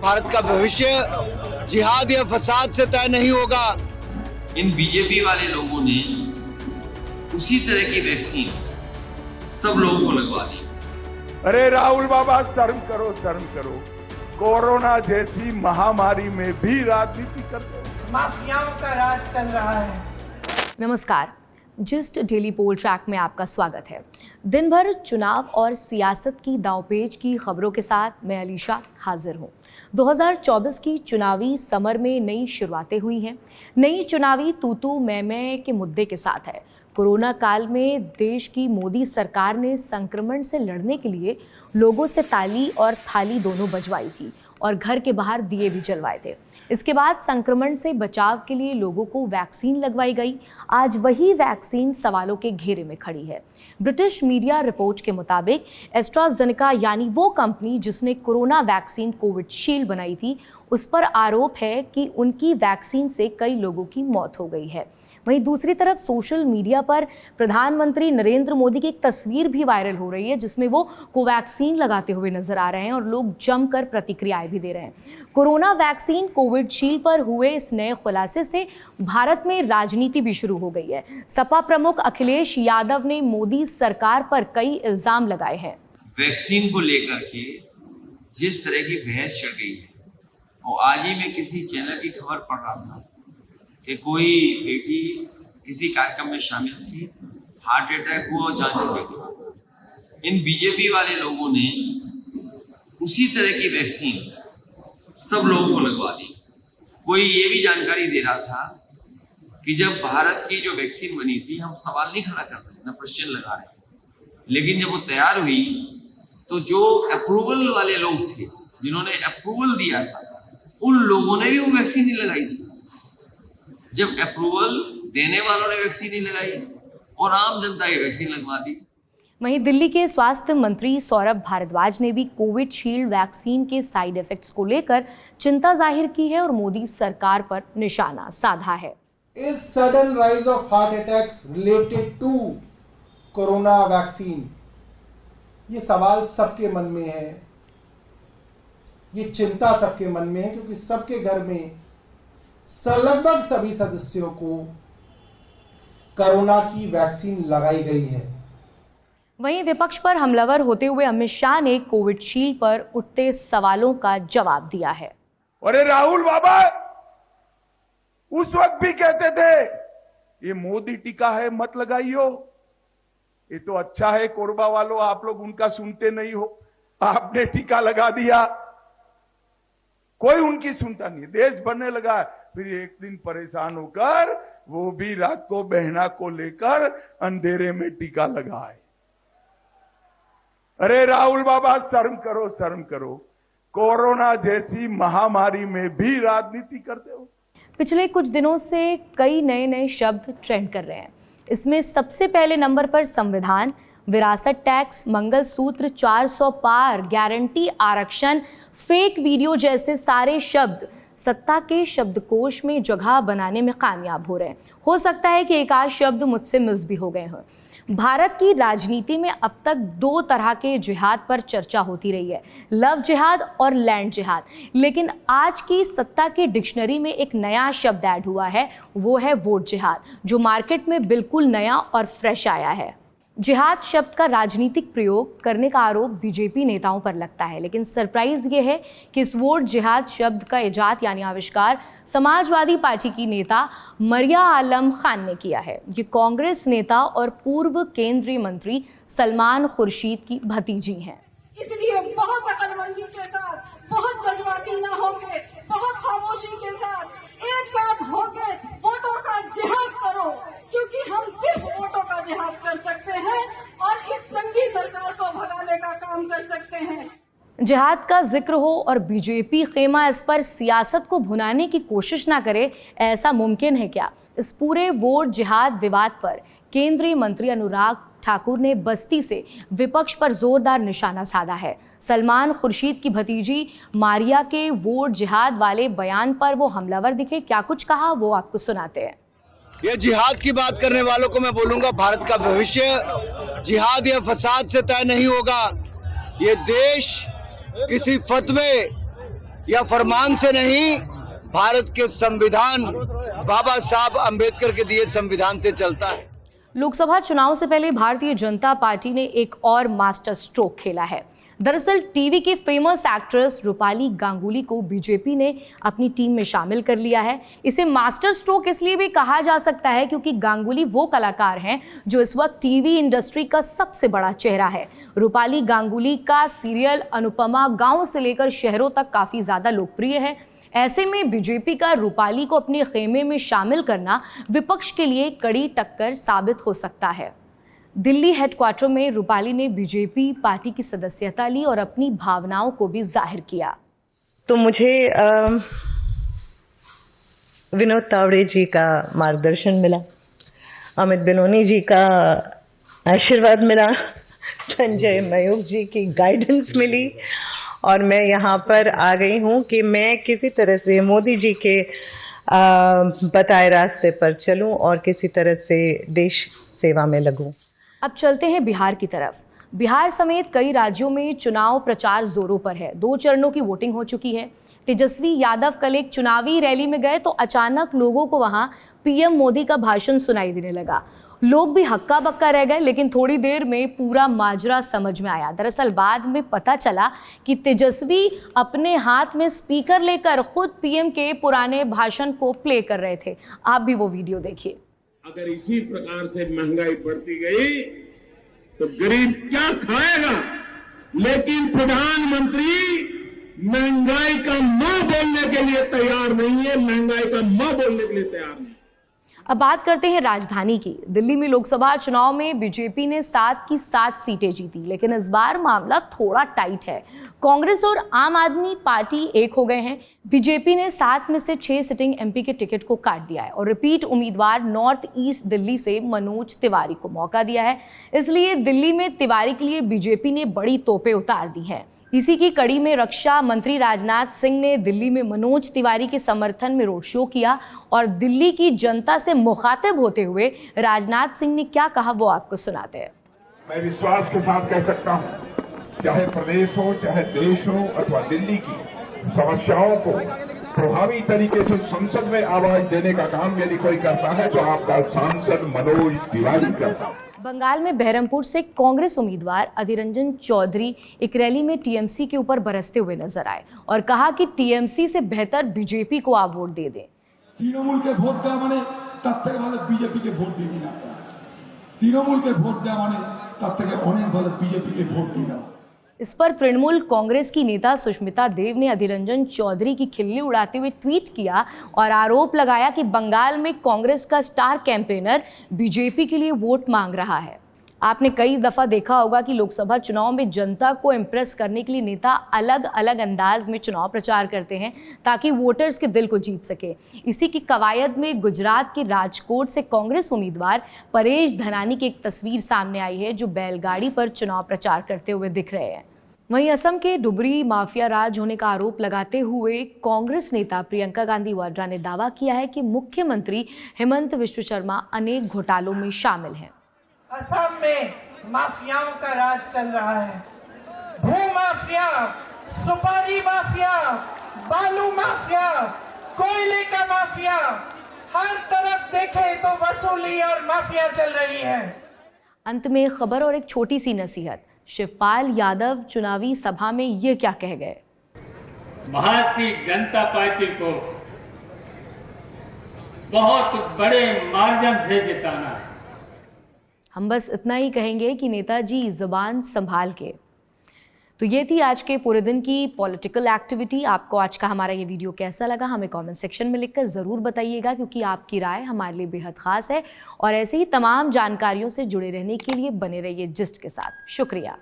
भारत का भविष्य जिहाद या फसाद से तय नहीं होगा। इन बीजेपी वाले लोगों ने उसी तरह की वैक्सीन सब लोगों को लगवा दी। अरे राहुल बाबा, शर्म करो, शर्म करो। कोरोना जैसी महामारी में भी राजनीति करते हो। माफियाओं का राज चल रहा है। नमस्कार, जस्ट डेली पोल ट्रैक में आपका स्वागत है। दिन भर चुनाव और सियासत की दांवपेच की खबरों के साथ मैं अलीशा हाजिर हूँ। 2024 की चुनावी समर में नई शुरुआतें हुई हैं। नई चुनावी तू मैं के मुद्दे के साथ है। कोरोना काल में देश की मोदी सरकार ने संक्रमण से लड़ने के लिए लोगों से ताली और थाली दोनों बजवाई थी और घर के बाहर दिए भी जलवाए थे। इसके बाद संक्रमण से बचाव के लिए लोगों को वैक्सीन लगवाई गई। आज वही वैक्सीन सवालों के घेरे में खड़ी है। ब्रिटिश मीडिया रिपोर्ट के मुताबिक एस्ट्राजेनेका यानी वो कंपनी जिसने कोरोना वैक्सीन कोविशील्ड बनाई थी, उस पर आरोप है कि उनकी वैक्सीन से कई लोगों की मौत हो गई है। वहीं दूसरी तरफ सोशल मीडिया पर प्रधानमंत्री नरेंद्र मोदी की एक तस्वीर भी वायरल हो रही है जिसमें वो कोवैक्सीन लगाते हुए नजर आ रहे हैं और लोग जमकर प्रतिक्रियाएं भी दे रहे हैं। कोरोना वैक्सीन कोविशील्ड पर हुए इस नए खुलासे से भारत में राजनीति भी शुरू हो गई है। सपा प्रमुख अखिलेश यादव ने मोदी सरकार पर कई इल्जाम लगाए हैं। वैक्सीन को लेकर के जिस तरह की बहस छिड़ गई है, वो आज ही मैं किसी चैनल की खबर पढ़ रहा था कि कोई बेटी किसी कार्यक्रम में शामिल थी, हार्ट अटैक हुआ और जान चली गई। इन बीजेपी वाले लोगों ने उसी तरह की वैक्सीन सब लोगों को लगवा दी। कोई ये भी जानकारी दे रहा था कि जब भारत की जो वैक्सीन बनी थी, हम सवाल नहीं खड़ा कर रहे, न प्रश्न लगा रहे, लेकिन जब वो तैयार हुई तो जो अप्रूवल वाले लोग थे, जिन्होंने अप्रूवल दिया था, उन लोगों ने भी वो वैक्सीन नहीं लगाई थी। जब अप्रूवल देने वालों ने वैक्सीन नहीं लगाई और आम जनता की वैक्सीन लगवा दी। वहीं दिल्ली के स्वास्थ्य मंत्री सौरभ भारद्वाज ने भी कोविशील्ड वैक्सीन के साइड इफेक्ट्स को लेकर चिंता जाहिर की है और मोदी सरकार पर निशाना साधा है। Is sudden rise of heart attacks related to corona vaccine? ये सवाल सबके मन में है, ये चिंता सबके मन में है, क्योंकि सबके घर में लगभग सभी सदस्यों को कोरोना की वैक्सीन लगाई गई है। वहीं विपक्ष पर हमलावर होते हुए अमित शाह ने कोविशील्ड पर उठते सवालों का जवाब दिया है। अरे राहुल बाबा, उस वक्त भी कहते थे ये मोदी टीका है, मत लगाइयो, ये तो अच्छा है। कोरबा वालों, आप लोग उनका सुनते नहीं हो, आपने टीका लगा दिया, कोई उनकी सुनता नहीं, देश बनने लगा। फिर एक दिन परेशान होकर वो भी रात को बहना को लेकर अंधेरे में टीका लगाए। अरे राहुल बाबा, शर्म करो, शर्म करो। कोरोना जैसी महामारी में भी राजनीति करते हो। पिछले कुछ दिनों से कई नए शब्द ट्रेंड कर रहे हैं। इसमें सबसे पहले नंबर पर संविधान, विरासत टैक्स, मंगलसूत्र, 400 पार, गारंटी, आरक्षण, फेक वीडियो जैसे सारे शब्द सत्ता के शब्दकोश में जगह बनाने में कामयाब हो रहे हैं। हो सकता है कि एक आध शब्द मुझसे मिस भी हो गए हों। भारत की राजनीति में अब तक दो तरह के जिहाद पर चर्चा होती रही है, लव जिहाद और लैंड जिहाद। लेकिन आज की सत्ता के डिक्शनरी में एक नया शब्द ऐड हुआ है, वो है वोट जिहाद, जो मार्केट में बिल्कुल नया और फ्रेश आया है। जिहाद शब्द का राजनीतिक प्रयोग करने का आरोप बीजेपी नेताओं पर लगता है, लेकिन सरप्राइज ये है कि इस वोट जिहाद शब्द का इजाद यानी आविष्कार समाजवादी पार्टी की नेता मरिया आलम खान ने किया है। ये कांग्रेस नेता और पूर्व केंद्रीय मंत्री सलमान खुर्शीद की भतीजी हैं। इसलिए बहुत अकलमंदी के साथ, बहुत जज्बाती न होके, बहुत खामोशी के साथ एक साथ होके वोटों का जिहाद करो, क्योंकि हम सिर्फ वोटों का जिहाद कर सकते हैं और इस संघी सरकार को भगाने का काम कर सकते हैं। जिहाद का जिक्र हो और बीजेपी खेमा इस पर सियासत को भुनाने की कोशिश ना करे, ऐसा मुमकिन है क्या? इस पूरे वोट जिहाद विवाद पर केंद्रीय मंत्री अनुराग ठाकुर ने बस्ती से विपक्ष पर जोरदार निशाना साधा है। सलमान खुर्शीद की भतीजी मारिया के वोट जिहाद वाले बयान पर वो हमलावर दिखे। क्या कुछ कहा वो आपको सुनाते हैं। ये जिहाद की बात करने वालों को मैं बोलूंगा, भारत का भविष्य जिहाद या फसाद से तय नहीं होगा। ये देश किसी फतवे या फरमान से नहीं, भारत के संविधान, बाबा साहब अंबेडकर के दिए संविधान से चलता है। लोकसभा चुनाव से पहले भारतीय जनता पार्टी ने एक और मास्टर स्ट्रोक खेला है। दरअसल टीवी की फेमस एक्ट्रेस रूपाली गांगुली को बीजेपी ने अपनी टीम में शामिल कर लिया है। इसे मास्टर स्ट्रोक इसलिए भी कहा जा सकता है क्योंकि गांगुली वो कलाकार हैं जो इस वक्त टीवी इंडस्ट्री का सबसे बड़ा चेहरा है। रूपाली गांगुली का सीरियल अनुपमा गांव से लेकर शहरों तक काफ़ी ज़्यादा लोकप्रिय है। ऐसे में बीजेपी का रूपाली को अपने खेमे में शामिल करना विपक्ष के लिए कड़ी टक्कर साबित हो सकता है। दिल्ली हेडक्वार्टर में रूपाली ने बीजेपी पार्टी की सदस्यता ली और अपनी भावनाओं को भी जाहिर किया। तो मुझे विनोद तावड़े जी का मार्गदर्शन मिला, अमित बिनोनी जी का आशीर्वाद मिला, संजय मयूख जी की गाइडेंस मिली और मैं यहाँ पर आ गई हूँ कि मैं किसी तरह से मोदी जी के बताए रास्ते पर चलूँ और किसी तरह से देश सेवा में लगूँ। अब चलते हैं बिहार की तरफ। बिहार समेत कई राज्यों में चुनाव प्रचार जोरों पर है। 2 चरणों की वोटिंग हो चुकी है। तेजस्वी यादव कल एक चुनावी रैली में गए तो अचानक लोगों को वहां पीएम मोदी का भाषण सुनाई देने लगा। लोग भी हक्का बक्का रह गए, लेकिन थोड़ी देर में पूरा माजरा समझ में आया। दरअसल बाद में पता चला कि तेजस्वी अपने हाथ में स्पीकर लेकर खुद पीएम के पुराने भाषण को प्ले कर रहे थे। आप भी वो वीडियो देखिए। अगर इसी प्रकार से महंगाई बढ़ती गई तो गरीब क्या खाएगा? लेकिन प्रधानमंत्री महंगाई का म बोलने के लिए तैयार नहीं है, महंगाई का म बोलने के लिए तैयार नहीं। अब बात करते हैं राजधानी की। दिल्ली में लोकसभा चुनाव में बीजेपी ने 7 की 7 सीटें जीती, लेकिन इस बार मामला थोड़ा टाइट है। कांग्रेस और आम आदमी पार्टी एक हो गए हैं। बीजेपी ने 7 में से 6 सिटिंग एमपी के टिकट को काट दिया है और रिपीट उम्मीदवार नॉर्थ ईस्ट दिल्ली से मनोज तिवारी को मौका दिया है। इसलिए दिल्ली में तिवारी के लिए बीजेपी ने बड़ी तोपें उतार दी हैं। इसी की कड़ी में रक्षा मंत्री राजनाथ सिंह ने दिल्ली में मनोज तिवारी के समर्थन में रोड शो किया और दिल्ली की जनता से मुखातिब होते हुए राजनाथ सिंह ने क्या कहा वो आपको सुनाते हैं। मैं विश्वास के साथ कह सकता हूं, चाहे प्रदेश हो, चाहे देश हो अथवा दिल्ली की समस्याओं को प्रभावी तरीके से संसद में आवाज देने का काम यदि कोई करता है तो आपका सांसद मनोज तिवारी करता है। बंगाल में बहरमपुर से कांग्रेस उम्मीदवार अधीर रंजन चौधरी एक रैली में टीएमसी के ऊपर बरसते हुए नजर आए और कहा कि टीएमसी से बेहतर बीजेपी को आप वोट दे दें। तृणमूल के भोट देওয়া মানে তার থেকে ভালো বিজেপিকে ভোট দিবি না। তৃণমূলকে ভোট দেওয়া মানে তার থেকে অনেক ভালো বিজেপিকে ভোট দিয়ে দেওয়া। इस पर तृणमूल कांग्रेस की नेता सुष्मिता देव ने अधीर रंजन चौधरी की खिल्ली उड़ाते हुए ट्वीट किया और आरोप लगाया कि बंगाल में कांग्रेस का स्टार कैंपेनर बीजेपी के लिए वोट मांग रहा है। आपने कई दफ़ा देखा होगा कि लोकसभा चुनाव में जनता को इम्प्रेस करने के लिए नेता अलग अलग अंदाज में चुनाव प्रचार करते हैं ताकि वोटर्स के दिल को जीत सके। इसी की कवायद में गुजरात के राजकोट से कांग्रेस उम्मीदवार परेश धनानी की एक तस्वीर सामने आई है जो बैलगाड़ी पर चुनाव प्रचार करते हुए दिख रहे हैं। वहीं असम के डुबरी माफिया राज होने का आरोप लगाते हुए कांग्रेस नेता प्रियंका गांधी वाड्रा ने दावा किया है कि मुख्यमंत्री हेमंत बिस्वा शर्मा अनेक घोटालों में शामिल हैं। असम में माफियाओं का राज चल रहा है। भू माफिया, सुपारी माफिया, बालू माफिया, कोयले का माफिया, हर तरफ देखे तो वसूली और माफिया चल रही है। अंत में खबर और एक छोटी सी नसीहत। शिवपाल यादव चुनावी सभा में ये क्या कह गए? भारतीय जनता पार्टी को बहुत बड़े मार्जिन से जिताना है। हम बस इतना ही कहेंगे कि नेताजी ज़बान संभाल के। तो ये थी आज के पूरे दिन की पॉलिटिकल एक्टिविटी। आपको आज का हमारा ये वीडियो कैसा लगा हमें कमेंट सेक्शन में लिखकर ज़रूर बताइएगा, क्योंकि आपकी राय हमारे लिए बेहद ख़ास है। और ऐसे ही तमाम जानकारियों से जुड़े रहने के लिए बने रहिए जिस्ट के साथ। शुक्रिया।